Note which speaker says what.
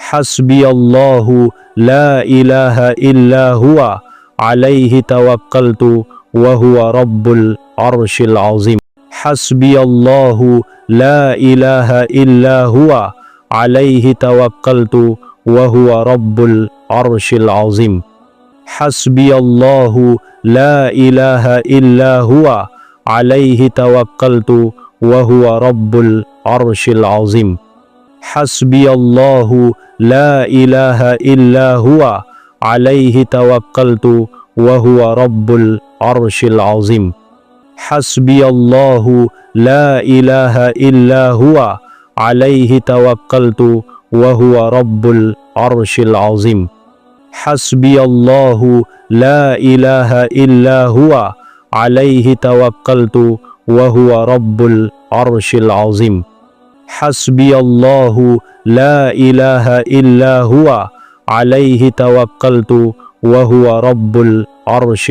Speaker 1: হাসবিয়াল্লাহু লা ইলাহা ইল্লা হুয়া আলাইহি তাওয়াক্কালতু ওয়া হুয়া রাব্বুল আরশিল আযীম। হাসবিয়াল্লাহু লা ইলাহা ইল্লা হুয়া আলাইহি তাওয়াক্কালতু ওয়া হুয়া রাব্বুল আরশিল আযীম। হাসবিয়াল্লাহু লা ইলাহা ইল্লা হুয়া আলাইহি তাওয়াক্কালতু ওয়া হুয়া রাব্বুল আরশিল আযীম। হাসবিয়াল্লাহু লা ইলাহা ইল্লা হুয়া আলাইহি তাওয়াক্কালতু ওয়া হুয়া রাব্বুল আরশিল আযীম। হাসবিয়াল্লাহু লা ইলাহা ইল্লা হুয়া আলাইহি তাওয়াক্কালতু ওয়া হুয়া রাব্বুল আরশিল আযীম। হাসবিয়াল্লাহু লা ইলাহা ইল্লা হুয়া আলাইহি তাওয়াক্কালতু ওয়া হুয়া রাব্বুল আরশিল আযীম। হাসবিয়াল্লাহু লা ইলাহা ইল্লা হুয়া আলাইহি তাওয়াক্কালতু ওয়া হুয়া রাব্বুল আরশিল